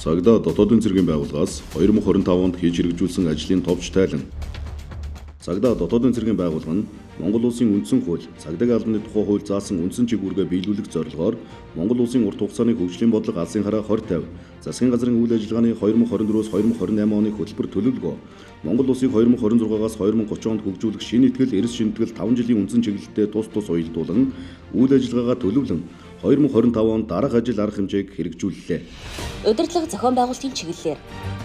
Цагдаа дотоодын цэргийн байгууллагаас 2025 онд хийж хэрэгжүүлсэн ажлын товч тайлан. Цагдаа дотоодын цэргийн байгууллага нь Монгол улсын үндсэн хууль, цагдаагийн албаны тухай хууль заасан үндсэн чиглэлгээ биелүүлэх зорилгоор Монгол улсын урт хугацааны хөгжлийн бодлого алсын хараа 2050, засгийн газрын үйл ажиллагааны 2024-өөс 2028 оны хөтөлбөр төлөвлөгөө, Монгол улсыг 2026-аас 2030 онд хөгжүүлэх шинэ итгэл, эрс шинэтгэл 5 жилийн үндсэн чиглэлтэй тус уялдуулан үйл ажиллагаагаа төлөвлөн 2025 онд дараах ажил арга хэмжээг хэрэгжүүллээ. Удирдлага зохион байгуулалтын чиглэлээр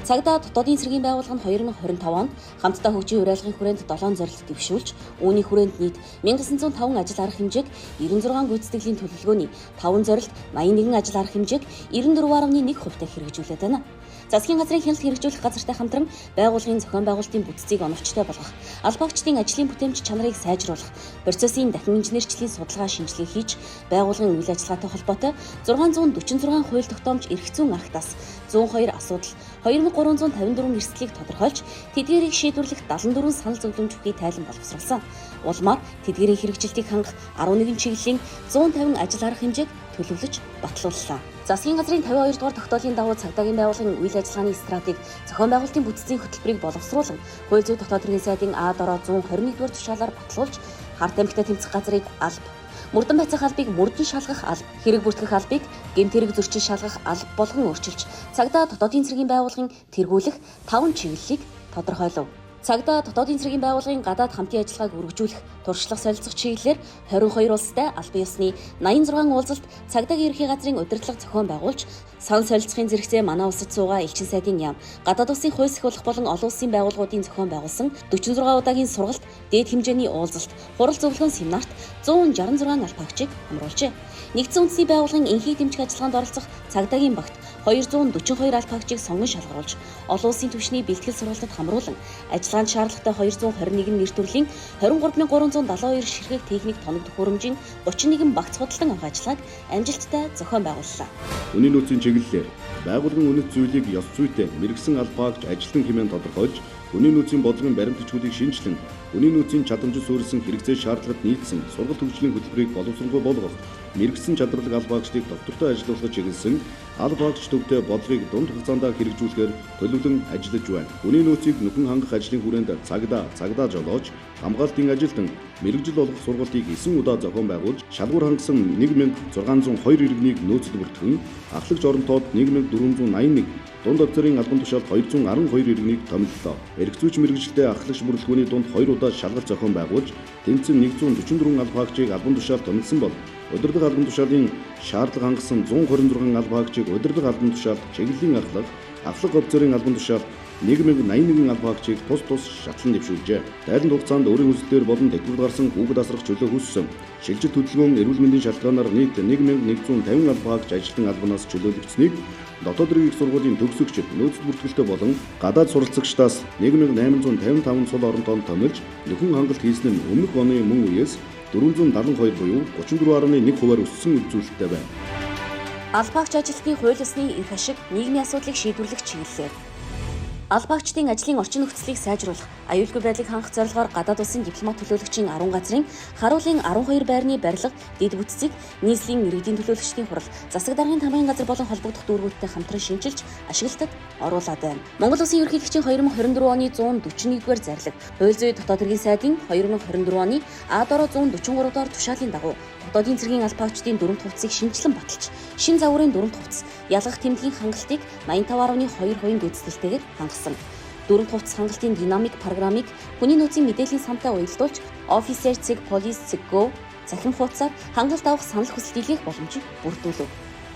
цагдаа дотоодын цэргийн байгууллага нь 2025 онд хамтдаа хөгжийн уриалгын хүрээнд 7 зорилт дэвшүүлж, үүний хүрээнд нийт 1905 ажил арга хэмжээг, 96 гүйцэтгэлийн төлөвлөгөөний 5 зорилт, 81 ажил арга хэмжээг 94.1% хэрэгжүүлээд байна. Засгийн газрын хяналт хэрэгжүүлэх газартай хамтран байгууллагын зохион байгуулалтын бүтцийг оновчтой болгох, албаагчдын ажлын бүтээмж чанарыг сайжруулах, процессын дахин инженерчлэлийн судалгаа шинжилгээ хийж, байгууллагын үйл ажиллагаатай холбоотой 646 хууль тогтоомж эрх зүйн актаас 102 асуудал, 2354 эрсдлийг тодорхойлж, тэдгээрийг шийдвэрлэх 74 санал зөвлөмж бүхий тайлан боловсруулсан. Улмаар тэдгээрийн хэрэгжилтийг хангах 11 чиглэлийн 150 ажил арга хэмжээг төлөвлөж батлууллаа. Засгийн газрын 52 дугаар тогтоолын дагуу цагдаагийн байгууллагын үйл ажиллагааны стратеги, зохион байгуулалтын бүтцийн хөтөлбөрийг боловсруулан, хууль зүйн дотоод хэргийн сайдын А-дороо 121 дугаар тушаалаар батлуулж, харт амьтдаа тэмцэх газрыг алба, мөрдөн байцаах албыг мөрдөн шалгах алба, хэрэг бүртгэх албыг гэмт хэрэг зөрчин шалгах алба болгон өөрчилж, цагдаа дотоодын цэргийн байгууллагын тэргүүлэх 5 чиглэлийг тодорхойлов. Цагдаа дотоодын цэргийн байгууллагын гадаад хамтын ажиллагааг үргэлжлүүлэх, туршлага солилцох чиглэлээр 22 улстай албан ёсны 86 уулзалт цагдаагийн ерхий газрын удирдлага зохион байгуулж, сан солилцохын зэрэгцээ манай улсад суугаа элчин сайдын яам, гадаад улсын хууль сахиулах болон олон улсын байгууллагуудын зохион байгуулсан 46 удаагийн сургалт, дээд хэмжээний уулзалт, хурал зөвлөгөөн семинарт 166 албаагчийг хамруулжээ. Нэгдсэн үндэсний байгууллагын энхийг дэмжих ажиллагаанд оролцох цагдаагийн багт 242 албаагчийг сонгон шалгаруулж, олон улсын түвшний бэлтгэл сургалтад хамруулан, ажиллагаанд шаардлагатай 221 нэр төрлийн 23372 ширхэг техник тоног төхөөрөмжийн 31 багц худалдан авах ажиллагааг амжилттай зохион байгууллаа. Үнийн нөөцийн чиглэлээр байгууллагын үнэт зүйлийг ёс зүйтэй мэрэгсэн албаагч ажилтан хэмээн тодорхойлж, үнийн нөөцийн бодлогын баримтчгуудыг шинжилэн, үнийн нөөцийн чадамжид суурилсан хэрэгцээ шаардлагад нийцсэн сургалт хөгжлийн хөтөлбөрийг боловсруулах болгох, мэрэгсэн чадварлаг албаагчдыг доктортой ажиллуулахад чиглэсэн албаагч төвтэй бодлогыг дунд хугацаанд хэрэгжүүлэхээр төлөвлөн ажиллаж байна. Үнийн нөөцийг нөхөн хангах ажлын хүрээнд цагдаа жолооч, хамгаалтын ажилтан, мэрэгжил болгох сургалтыг 9 удаа зохион байгуулж, шалгуур хангасан 1602 иргэнийг нөөцөд бүртгэн, ахлагч оронтоод 1481, дунд офицерын албан тушаалд 212 иргэнийг томиллоо. Эрх зүйч мэрэгжилтэй ахлагч бүрэлдэхүүний дунд 2 удаа шалгалт зохион байгуулж, тэмцэн 144 албаагчийг албан тушаалд томилсон бол удирдлага албан тушаалын шаардлага хангасан 126 албаагчийг удирдлага албан тушаалд чиглэлийн ахлах офицерын албан тушаалд 1081 албаагчийг тус шатлан дэвшүүлжээ. Тайланд хугацаанд өөрийн хүслээр болон тэтгэврт гарсан хүүхэд асрах чөлөө хүссэн. Шилжилт хөдөлгөөн эрүүл мэндийн шалтгаанаар нийт 1150 албаагч ажилтан албанаас чөлөөлөгдсөнийг дотоод иргэн их сургуулийн төгсөгчид, нөөцөд бүртгэлтэй болон гадаад суралцагчдаас 1855 цул оронтоонд томилж, нөхөн хангалт хийсэн нь өмнөх оны мөн үеэс 472 буюу 34.1%-аар өссөн үзүүлэлттэй байна. Албаагч ажилтны хууль ёсны эрх ашиг, нийгмийн асуудлыг шийдвэрлэх чиглэлээр албаагчдын ажлын орчин нөхцөлийг сайжруулах, аюулгүй байдлыг хангах зорилгоор гадаад улсын дипломат төлөөлөгчийн 10 газрын харуулын 12 байрны барилга, дэд бүтцийг нийслэлийн иргэдийн төлөөлөгчдийн хурал, засаг даргын тамгын газар болон холбогдох дүүргүүдтэй хамтран шинжилж ашиглалтад оруулаад байна. Монгол улсын ерөнхийлөгчийн 2024 оны 141-р зарлиг, хууль зүйн дотоод хэргийн сайдын 2024 оны А-дороо 143 дугаар тушаалын дагуу дотоодын цэргийн албаагчдын дөрөвт хувцсыг шинжилэн баталж, шин загварын дөрөвт хувцс, ялгах тэмдгийн хангалтыг 85.2% гүйцэтгэлтэйгээр хангасан. Дөрөвт хувцс хангалтын динамик программыг хүний нөөцийн мэдээллийн самтай уялдуулж, офисер цэг, полис цэг Go цахим хуудасаар хангалт авах санал хүсэлт илгээх боломжийг бүрдүүлв.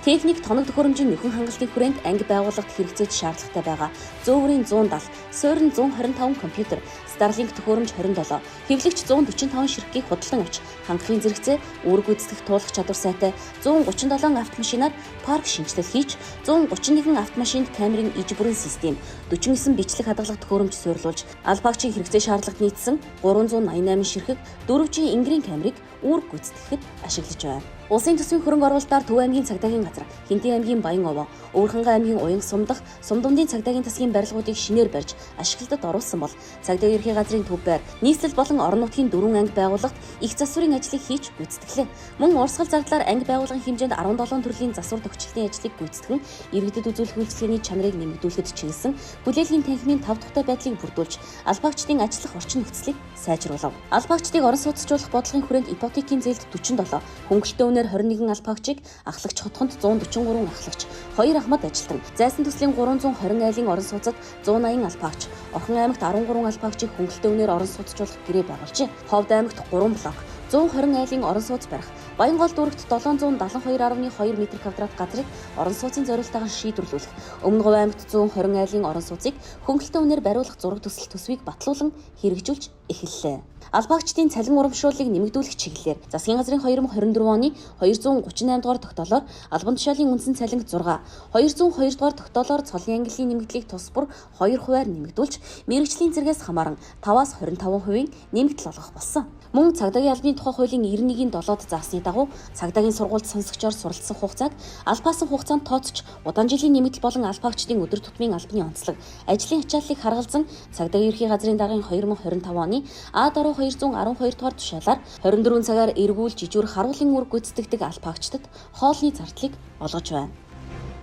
Техник тоног төхөөрөмжийн нөхөн хангалтын хүрээнд анги байгууллагт хэрэгцээд шаардлагатай байгаа зөөврийн 170, суурин 125 компьютер, Starlink төхөөрөмж 27, хэвлэгч 145 ширхгийг худалдан авч, хангахын зэрэгцээ үүрэг гүйцэтгэх туулах чадвар сайтай 137 автомашинаар парк шинжилэл хийж, 131 автомашинд камерын иж бүрэн систем, 49 бичлэг хадгалах төхөөрөмж суурилуулж, албаагчийн хэрэгцээ шаардлагад нийцсэн 388 ширхэг 4G ингрийн камерыг үүрэг гүйцэтгэхэд ашиглаж байна. Улсын төсвийн хөрөнгө оруулалтаар Төв аймгийн цагдаагийн газар, Хинтээ аймгийн Баян овоо, Өвөрхангай аймгийн Уян сумдах, Сумдумдын цагдаагийн тасгийн барилгуудыг шинээр барьж ашиглалтад оруулсан бол цагдаагийн ерхий ерхий газрын төв байр, нийслэл болон орон нутгийн 4 анги байгууллагт их засварын ажлыг хийж гүйцэтгэлээ. Мөн урсгал зардлаар анги байгууллагын хэмжээнд 17 төрлийн засвар төгчлөлтийн ажлыг гүйцэтгэн иргэдэд үзүүлэх үйлчлэгээний чанарыг нэмэгдүүлэхэд чиглэсэн хүлээлгийн танхимын 5 дахь байдлыг бүрдүүлж албаагчдын ажиллах орчин нөхцөлийг сайжруулав. Албаагчдыг орон сууцжуулах бодлогын хүрээнд ипотекийн зээлд 47, хөнгөлөлтөө үнээр 21 албаагчийг, ахлагч хотхонд 143 ахлагч, 2 ахмад ажилтан, зайсан төслийн 320 айлын орон сууцад 180 албаагч, Орхон аймагт 13 албаагчийг хөнгөлөлтөө үнээр орон сууцжуулах гэрээ байгуулжээ. Ховд аймагт 3 блок, 120 айлын орон сууц барих, Баянгол дүүрэгт 772.2 м2 газрыг орон сууцын зориултаагаар шийдвэрлүүлэх, Өмнө Говь аймагт 120 айлын орон сууцыг хөнгөлөлтөө үнээр бариулах зураг төсөл төсвийг батлуулан хэрэгжүүлж эхэллээ. Албаагчдын цалин урамшууллыг нэмэгдүүлэх чиглэлээр засгийн газрын 2024 оны 238 дугаар тогтоолоор албан тушаалын үндсэн цалинг 6, 202 дугаар тогтоолоор цолын ангиллын нэмэгдлийг тус бүр 2%-аар нэмэгдүүлж, мэргэжлийн зэрэгээс хамааран 5-аас 25% нэмэгдэл олгох болсон. Мөн цагдаагийн албаны тухай хуулийн 91-7-д заасны дагуу цагдаагийн сургуульд сонсогчоор суралцсан хугацааг албаасан хугацаанд тооцож удаан жилийн нэмэгдэл болон албаагчдын өдөр тутмын албаны онцлог, ажлын ачааллыг харгалзан цагдаагийн ерхий газрын даргын 2025 оны А-даруу 212 дугаар тушаалаар 24 цагаар эргүүл жижүүр харуулын үр гүйцэтгэдэг албаагчдад хоолны зардлыг олгож байна.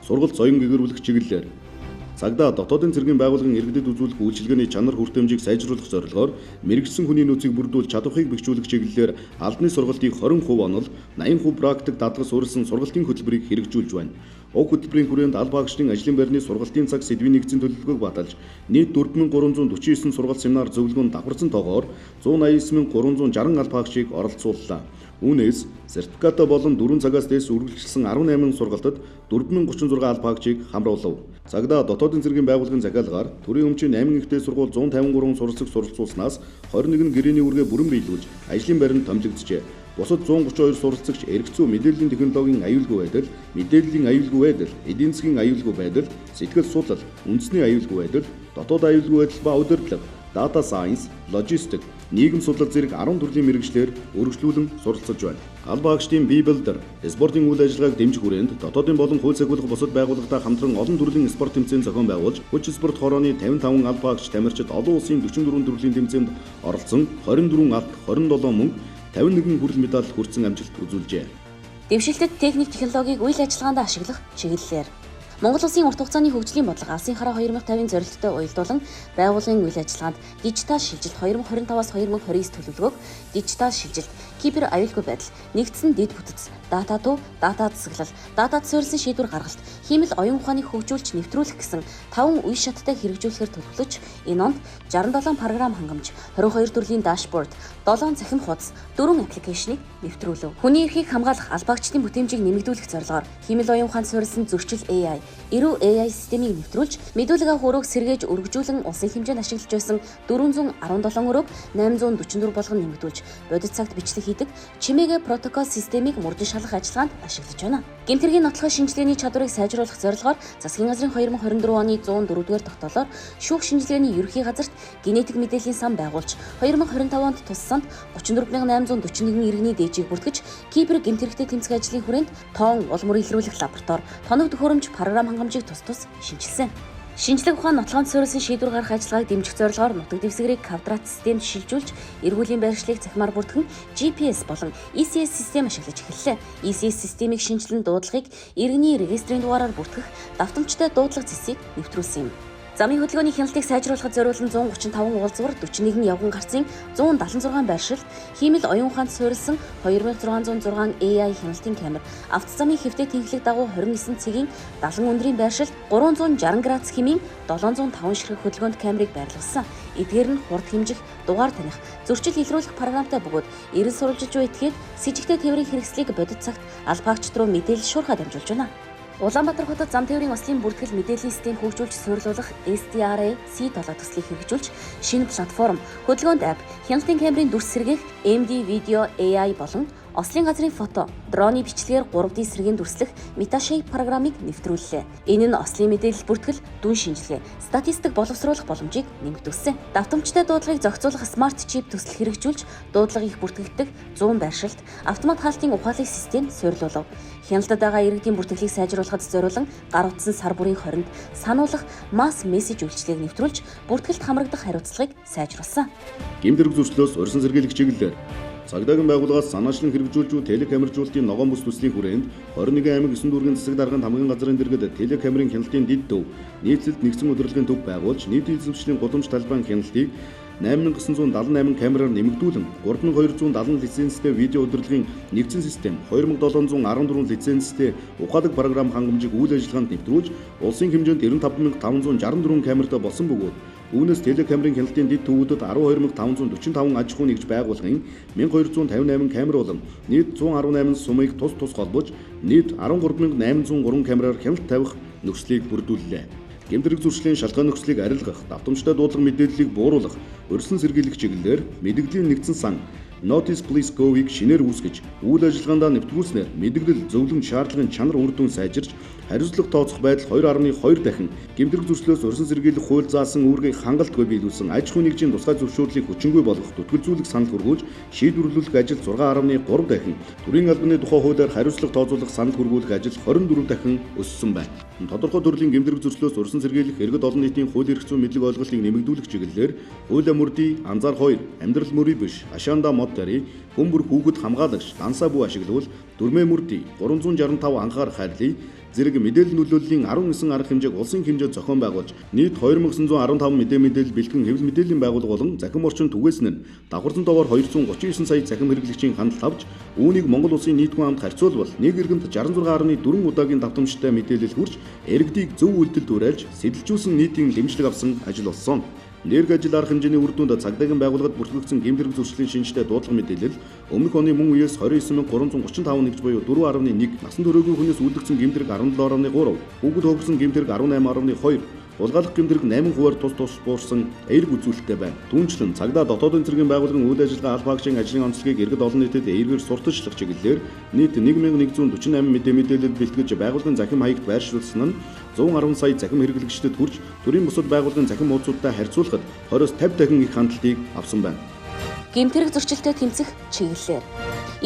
Сургалт соён гэгэрүүлэх чиглэлээр цагдаа дотоодын цэргийн байгууллагын иргэдэд үзүүлэх үйлчилгээний чанар хүртээмжийг сайжруулах зорилгоор мэрэгжсэн хүний нөөцийг бүрдүүлж чадварыг бэхжүүлэх чиглэлээр албаны сургалтыг 20% онол, 80% практик дадлага суурилсан сургалтын хөтөлбөрийг хэрэгжүүлж байна. Уг хөтөлбөрийн хүрээнд албаагчдын ажлын байрны сургалтын цаг сэдвийн нэгдсэн төлөвлөгөөг баталж, нийт 4349 сургалт семинар зөвлөгөөнд давхарсан тоогоор 189360 албаагчийг оролцууллаа. Үүнээс сертификат болон 4 цагаас дээш үргэлжилсэн 18 сургалтад 4036 албаагчийг хамруулав. Цагдаа дотоодын цэргийн байгууллагын захиалгаар төрийн өмчийн 8 ихтэй сургууль 153 суралцаг суралцуулснаас 21 гэрээний үргээ бүрэн биелүүлж ажлын байранд томилогджээ. Бусад 132 суралцагч эргэцүү мэдээллийн технологийн аюулгүй байдал, мэдээллийн аюулгүй байдал, эдийн засгийн аюулгүй байдал, сэтгэл судлал, үндэсний аюулгүй байдал, дотоод аюулгүй байдал ба удирдлага, data science, logistics, нийгэм судлал зэрэг 10 төрлийн мэргэжлэр өргөжлүүлэн суралцж байна. Албаагчдын бие билдер, спортын үйл ажиллагааг дэмжих хүрээнд дотоодын болон хууль цагуулах бусад байгууллагатай хамтран олон төрлийн спорт тэмцээн зохион байгуулж, хүч спорт хорооны 55 албаагч тамирчид олон улсын 44 төрлийн тэмцээнд оролцсон 24 алт, 27 мөнгө, 51 хүрэл медаль хүртсэн амжилт үзүүлжээ. Дэвшилтэд техник технологиг үйл ажиллагаанд ашиглах чиглэлээр Монгол Улсын урт хугацааны хөгжлийн бодлого Алсын хараа 2050-ын зорилттой уялдуулан байгууллагын үйл ажиллагаанд дижитал шилжилт 2025-аас 2029 төлөвлөгөөг дижитал шилжилт, кибер аюулгүй байдал, нэгдсэн дэд бүтэц, дата төв, дата засаглал, датад суурилсан шийдвэр гаргалт, хиймэл оюун ухааныг хөгжүүлж нэвтрүүлэх гэсэн 5 үе шаттай хэрэгжүүлэхээр төлөвлөж, энэ онд 67 програм хангамж, 22 төрлийн дашборд, 7 цахим хуудас, 4 аппликейшнийг нэвтрүүлв. Хүний эрхийг хамгаалах албаагчдын бүтээмжийг нэмэгдүүлэх зорилгоор хиймэл оюун ухаанд суурилсан зөрчил AI, эрүү AI системийг нэвтрүүлж, мэдүүлэг авах өрөөг сэргээж өргөжүүлэн улсын хэмжээнд ашиглаж байсан 417 өрөөг 844 болгон нэмэгдүүлж, бодит цагт бичлэг хийдэг чимээгээ протокол системийг мөрдөн шалгах ажиллагаанд ашиглаж байна. Гэмтэргийн нотлохын шинжилгээний чадварыг сайжруулах зорилгоор засгийн газрын 2024 оны 104-р тогтоолоор шүүх шинжилгээний ерөнхий газарт генетик мэдээллийн сан байгуулж, 2025 онд тус санд 34841 иргэний дээжийг бүртгэж, кибер гэмтэрхтэй тэмцэх ажлын хүрээнд тоон улмөр илрүүлэх лаборатори, тоног төхөөрөмж програм хангамжийг тус шинжилсэн. Шинжлэх ухаан нотлохонд суурилсан шийдвэр гаргах ажиллагааг дэмжих зорилгоор нутаг дэвсгэрийг квадрат системд шилжүүлж, эргүүлийн байршлыг цахимаар бүртгэн GPS болон ECS систем ашиглаж эхэллээ. ECS системийг шинжилэн дуудлагыг иргэний регистрийн дугаараар бүртгэх давтамжтай дуудлага зэсийг нэвтрүүлсэн юм. Замын хөдөлгөөний хяналтыг сайжруулахад зориулсан 135 уулзвар, 41 явган гарцын 176 байршил, хиймэл оюун ухаанд суурилсан 2606 AI хяналтын камер, авто замын хэвтэ тэнхлэг дагуу 29 цэгийн 70 өндрийн байршил, 360 градус хэмээн 705 ширхэг хөдөлгөөнд камерыг байрлуулсан. Эдгээр нь хурд хэмжих, дугаар таних, зөрчил илрүүлэх програмтай бөгөөд эрен сурвалжилж буй этгээд с ижигтэй тээврийн хэрэгслийг бодит цагт албаагчид руу мэдээлэл шуурхай дамжуулж байна. Улаанбаатар хотод зам тээврийн ослын бүртгэл мэдээллийн систем хөгжүүлж суурилуулах SDRA C7 төслийг хэрэгжүүлж, шинэ платформ, хөдөлгөөнд апп, хяналтын камерын дүрс сэргээх MD Video AI болон Ослын газрын фото, дроны бичлэгээр 3D сэргийн дүрслэх MetaShape программыг нэвтрүүллээ. Энэ нь ослын мэдээлэл бүртгэл, дүн шинжилгээ, статистик боловсруулах боломжийг нэмэгдүүлсэн. Давтамжтай дуудлагыг зохицуулах смарт чип төсөл хэрэгжүүлж, дуудлага их бүртгэгддэг 100 байршилт, автомат хаалтын ухаалаг систем суйрлуулав. Хяналтад байгаа иргэдийн бүртгэлийг сайжруулахад зориулан гар утсан сар бүрийн 20-нд сануулгах масс мессеж үйлчилгээг нэвтрүүлж, бүртгэлд хамрагдах хариуцлагыг сайжруулсан. Гэмтэрэг зөрчлөөс урьсан сэргийлэх чиглэлээр цагдаагийн байгууллагаас санаачлан хэрэгжүүлж буй телекамержуулалтын ногоон бүс төслийн хүрээнд 21 аймаг 9 дүүргийн засаг дарганд хамгийн газрын дэргэд телекамерын хяналтын дэд төв нийтлэлд нэгдсэн удирдлагын төв байгуулж нийт эзэмшлийн гудамж талбайн хяналтыг 8978 камераар нэмэгдүүлэн 3270 лицензтэй видео удирдлагын нэгдсэн систем 2714 лицензтэй ухаалаг програм хангамжийг үйл ажиллагаанд нэвтрүүлж улсын хэмжээнд 95564 камертай болсон бөгөөд үүнээс телекамерын хяналтын дэд төвүүдэд 12545 аж ахуй нэгж байгууллагын 1258 камер болон нийт 118 сумыг тус холбож нийт 13803 камераар хяналт тавих нөхцөлийг бүрдүүллээ. Гэмтэрэг зуршлын шалтгаан нөхцөлийг арилгах, давтамжтай дуудлага мэдээллийг бууруулах, урьдчилан сэргийлэх чиглэлээр мэдээллийн нэгдсэн сан Notice Please Go-ыг шинээр үүсгэж, үйл ажиллагаанд нэвтрүүлснээр мэдээлэл зөвлөм шаардлагын чанар үр дүн сайжирч, хариуцлага тооцох байдал 2.2 дахин гэмтэрэг зөрчлөөс урьдчилан сэргийлэх хууль заасан үүргийг хангалтгүй биелүүлсэн аж ахуй нэгжийн тусгай зөвшөөрлийг хүчингүй болгох түтгэлзүүлэх санал хүргүүлж, шийдвэрлүүлэх ажил 6.3 дахин, төрийн албаны тухай хуулиар хариуцлага тооцоолох санал хүргүүлэх ажил 24 дахин өссөн байна. Тодорхой төрлийн гэмтэрэг зөрчлөөс урьдчилан сэргийлэх иргэд олон нийтийн хууль эрх зүйн мэдлэг ойлголтыг нэмэгдүүлэх чиглэлээр хуулиа мөрдий, анзаар 2, амьдрал мөрий биш, ашаанда мод тари, хүмбэр хүүхэд хамгаалагч, дансаа бүү ашиглавал дүрмээ мөрдий 365 анхаар хайрлая зэрэг мэдээлэл нөлөөллийн 19 арга хэмжээг улсын хэмжээнд зохион байгуулж нийт 2915 мэдээлэл бэлтгэн хэвлэл мэдээллийн байгууллага болон захин орчин түгээсэн нь давхарсан тоогоор 239 сая захин хэрэглэгчийн хяналт авч үүнийг Монгол улсын нийт хүн амд харьцуулбал нэг иргэнд 66.4 удаагийн давтамжтай мэдээлэл хүрч иргэдийг зөв үйлдэлд уриалж сэтэлжүүлсэн нийтийн дэмжлэг авсан ажил болсон. Нэрг ажил арга хэмжээний үр дүнд цагдаагийн байгууллагад бүртгэгдсэн гэмтэрэг зөрчлийн шинжтэй дуудлага мэдээлэл өмнөх оны мөн үеэс 29335 нэгж буюу 4.1, насан туршаагүй хүнээс үлдэгдсэн гэмтэрэг 17.3, хүүхэд хөвгсөн гэмтэрэг 18.2, улгаалах гэмтэрэг 8% тус буурсан эерэг үзүүлэлттэй байна. Түүнчлэн цагдаа дотоодын цэргийн байгууллагын үйл ажиллагаа албаагчийн ажлын онцлогийг иргэд олон нийтэд эергээр сурталчлах чиглэлээр нийт 1148 мэдээлэл бэлтгэж байгууллагын захим хаягт байршуулсан нь 110 сая захим хэрэглэгчдэд хүрч төрийн бусад байгууллагын захим хуудасуудтай харьцуулахад 20-с 50 дахин их хандлтыг авсан байна. Гэмтэрэг зөрчилтэй тэмцэх чиглэлээр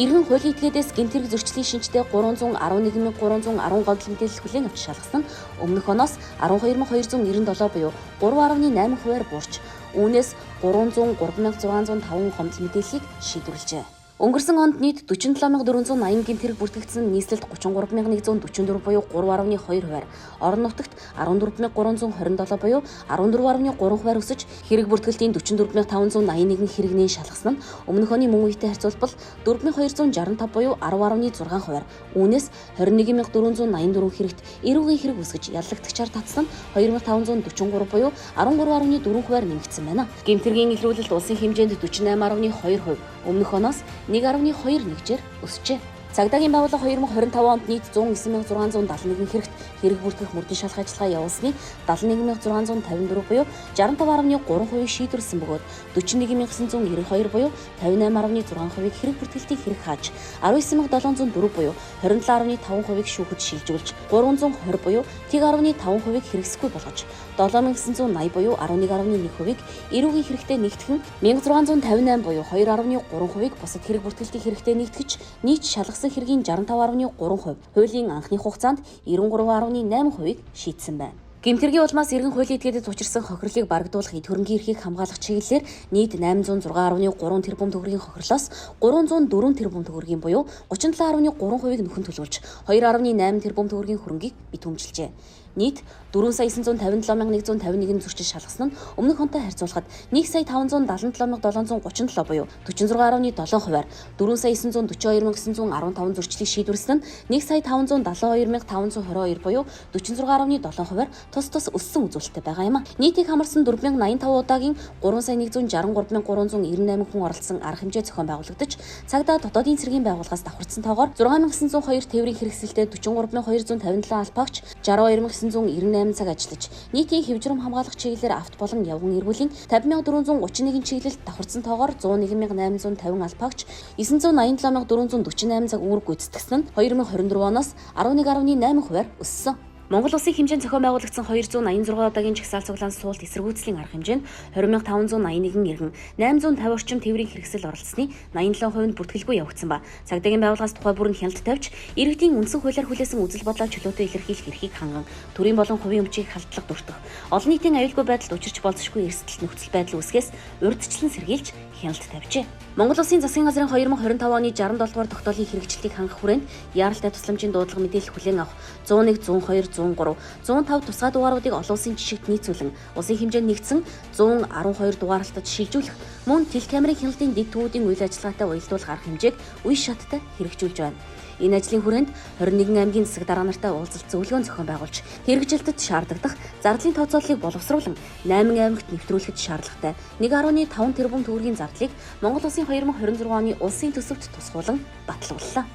иргэн хуулийн этгээдээс гэмтэрэг зөрчлийн шинжтэй 311,310 гомдол мэдээлэл хүлээн авч шалгасан нь өмнөх оноос 12,297 буюу 3.8%-аар буурч үүнээс 303,605 гомдол мэдээллийг шийдвэрлэжээ. Өнгөрсөн онд нийт 47480 гэмтэрэг бүртгэгдсэн нийслэлд 33144 буюу 3.2%-аар, орон нутагт 14327 буюу 14.3%-аар өсөж хэрэг бүртгэлтийн 44581 хэрэгнээ шалгасан нь өмнөх оны мөн үетэй харьцуулбал 4265 буюу 10.6%-аар, үүнээс 21484 хэрэгт эрүүгийн хэрэг үсгэж яллагдагчаар татсан нь 2543 буюу 13.4%-аар нэмэгдсэн байна. Гэмтэргийн илрүүлэлт улсын хэмжээнд 48.2%, өмнөх оноос 1.2 нэгжээр өсжээ. Цагдаагийн байгууллага 2025 онд нийт 19671 хэрэгт хэрэг бүртгэх мөрдөн шалгах ажиллагаа явуулсны 71654 буюу 65.3% шийдвэрлсэн бөгөөд 41992 буюу 58.6%-ийг хэрэг бүртгэлтийн хэрэг хааж 19704 буюу 27.5%-ийг шүүхэд шилжүүлж 320 буюу 1.5%-ийг хэрэгсэхгүй болгож 7980 буюу 11.1%-ийг эрүүгийн хэрэгтэй нэгтгэн 1658 буюу 2.3%-ийг бусад хэрэг бүртгэлтийн хэрэгтэй нэгтгэж нийт шалгасан хэргийн 65.3%, хуулийн анхны хугацаанд 93.8%-ийг шийдсэн байна. Гэмтэргийн улмаас иргэн хуулийн этгээдэд учирсан хохирлыг барагдуулах эд хөрөнгийн эрхийг хамгаалах чиглэлээр нийт 806.3 тэрбум төгрөгийн хохирлоос 304 тэрбум төгрөгийн буюу 37.3%-ийг нөхөн төлөвлөж 2.8 тэрбум төгрөгийн хөрөнгийг битүүмжилжээ. Нийт 4,957,151 зөрчил шалгасан нь өмнөх онтой харьцуулахад 1,577,737 буюу 46.7%-аар 4,942,915 зөрчлийг шийдвэрлсэн нь 1,572,522 буюу 46.7%-аар тус өссөн үзүүлэлттэй байгаа юм а. Нийтийг хамарсан 4,085 удаагийн 3,163,398 хүн оролцсон арга хэмжээ зохион байгуулагдаж, цагдаа дотоодын цэргийн байгууллагаас давхарсан тоогоор 6,902 тээврийн хэрэгсэлтэй 43,257 албаагч, 62,9 998 цаг ажиллаж, нийтийн хэв журам хамгаалах чиглэлээр авт болон явган эргүүлийн 50,431 чиглэлд давхарсан тоогоор 101,850 албаагч 987,448 цаг үүрэг гүйцэтгэсэн нь 2024 оноос 11.8%-аар өссөн. Монгол Улсын хэмжээнд зохион байгуулагдсан 286 удаагийн жагсаал цуглаан суулт эсэргүүцлийн арга хэмжээнд 20,581 иргэн 850 орчим тээврийн хэрэгсэл оролцсны 87% нь бүртгэлгүй явагдсан ба цагдаагийн байгууллагаас тухай бүр нь хяналт тавьж иргэдийн үндсэн хуулиар хүлээсэн үзэл бодлоо чөлөөтэй илэрхийлэх эрхийг ханган төрийн болон хувийн өмчийг халдлага дуртах олон нийтийн аюулгүй байдалд учирч болзошгүй эрсдэл нөхцөл байдал үүсгээс урьдчилан сэргийлж хяналт тавьжээ. Монгол Улсын засгийн газрын 2025 оны 67 дугаар тогтоолын хэрэгжилтийг хангах хүрээнд яаралтай тусламжийн дуудлага мэдээлэл хүлээн авах 101, 102, 103, 105 тусгай дугааруудыг олон улсын жишгт нийцүүлэн улсын хэмжээнд нэгдсэн 112 дугаарлалтад шилжүүлэх мөн тэл камерын хяналтын дэд төвүүдийн үйл ажиллагаатай уялдуулах арга хэмжээг үе шаттай хэрэгжүүлж байна. Энэ ажлын хүрээнд 21 аймгийн засаг дарга нартай уулзалт зөвлөгөөн зохион байгуулж хэрэгжилтэд шаардлагадах зардлын тооцооллыг боловсруулан 8 аймагт нэвтрүүлэхэд шаардлагатай 1.5 тэрбум төгрөгийн зардлыг Монгол Улсын 2026 оны улсын төсөвт тусгуулан батлууллаа.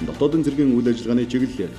Дотоодын цэргийн үйл ажиллагааны чиглэлээр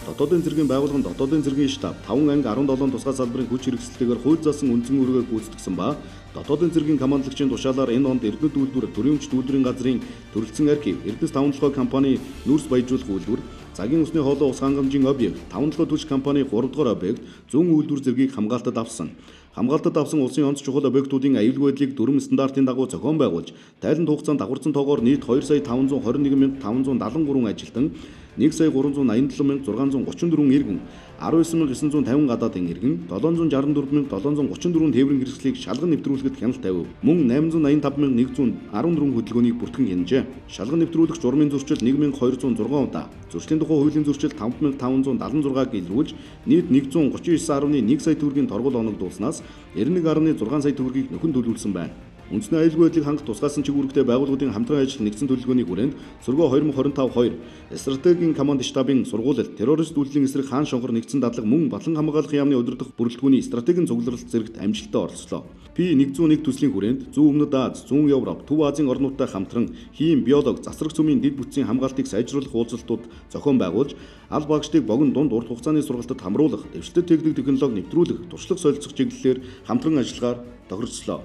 Дотоодын цэргийн байгууллагын дотоодын цэргийн штаб 5 анги 17 тусгай салбарын хүч хэрэгсэлтэйгээр хууль заасан үндсэн үүргээ гүйцэтгэсэн ба дотоодын цэргийн командлагчийн тушаалаар энэ онд Эрдэнэт үйлдвэр, төрийн өмч үйлдвэрийн газрын төрөлцсөн архив, Эрдэнэс тавталгай компани нүүрс баяжуулах үйлдвэр, цагийн усны хоолой ус хангамжийн объект, тавталгай түлш компани 3 дугаар объект, зүүн үйлдвэр зэргийг хамгаалтад авсан. Хамгаалтад авсан улсын онц чухал объектуудын аюулгүй байдлыг дүрм стандартын дагуу зохион байгуулж, тайланд хугацаанд давхарсан тоогоор нийт 2,521,573 ажилтан, 1,387,634 иргэн, 19,950 гадаадын иргэн, 764,734 тээврийн хэрэгслийг шалган нэвтрүүлэхэд хяналт тавив. Мөн 885,114 хөдөлгөөнийг бүртгэн хянжээ. Шалган нэвтрүүлэх журмын зөрчил 1,206 удаа, зөрчлийн тухай хуулийн зөрчил 5,576 гэлрүүлж, нийт 139.1 сая төгрөгийн торгул оногдуулснаас 91.6 сая төгрөгийг нөхөн төлөвлөсөн байна. Үндэсний аюулгүй байдлыг хангах тусгаасан чиг үүрэгтэй байгууллагуудын хамтран ажиллах нэгдсэн төлөвлөгөөний хүрээнд Сөргөө 2025-2 стратегийн команд штабын сургуулилт террорист үйлдлийн эсрэг хаан шонхор нэгдсэн дадлаг мөн батлан хамгаалах яамны удирдах бүрэлдэхүүний стратегийн цугларалт зэрэгт амжилттай оролцлоо. P101 төслийн хүрээнд Зүүн Өмнөд Аз, Зүүн Европ, Төв Азийн орнуудтай хамтран хийм, биолог, засрах цөмийн дэд бүтцийн хамгаалтыг сайжруулах уулзалтууд зохион байгуулж, аль багштыг богино дунд урт хугацааны сургалтад хамруулах, дэвшилтэд техник технологи нэвтрүүлэх, туршлага солилцох чиглэлээр хамтран ажиллагаар тохиролцлоо.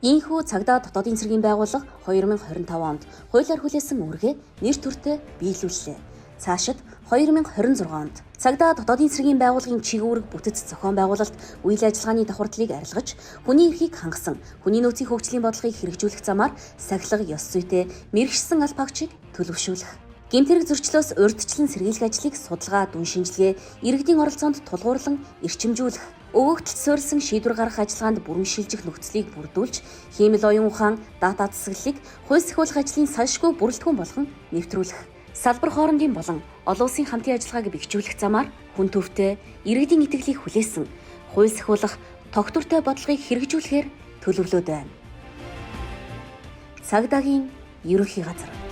Ийхүү цагдаа дотоодын цэргийн байгууллага 2025 онд хуулиар хүлээсэн үүргээ нэр төртөө биелүүллээ. Цаашид 2026 онд цагдаа дотоодын цэргийн байгууллагын чиг үүрэг бүтэц зохион байгуулалт үйл ажиллагааны давхардлыг арилгаж, хүний эрхийг хангасан, хүний нөөцийн хөгжлийн бодлогыг хэрэгжүүлэх замаар сахилга, ёс зүйтэй мэрэгшсэн албаагчийг төлөвшүүлэх. Гэмтэрэг зөрчлөөс урьдчилан сэргийлэх ажлыг судалгаа, дүн шинжилгээ, иргэдийн оролцоонд тулгуурлан эрчимжүүлэх. Өгөгдөлд суурилсан шийдвэр гаргах ажиллагаанд бүрэн шилжих нөхцөлийг бүрдүүлж, хиймэл оюун ухаан, дата засаглалыг хууль сахиулах ажлын салшгүй бүрэлдэхүүн болгон нэвтрүүлэх. Салбар хоорондын болон олон улсын хамтын ажиллагааг бэхжүүлэх замаар хүн төвтэй, иргэдийн итгэлийг хүлээсэн, хууль сахиулах, тогтвортой бодлогыг хэрэгжүүлэхээр төлөвлөд байна. Цагдаагийн ерөнхий газар.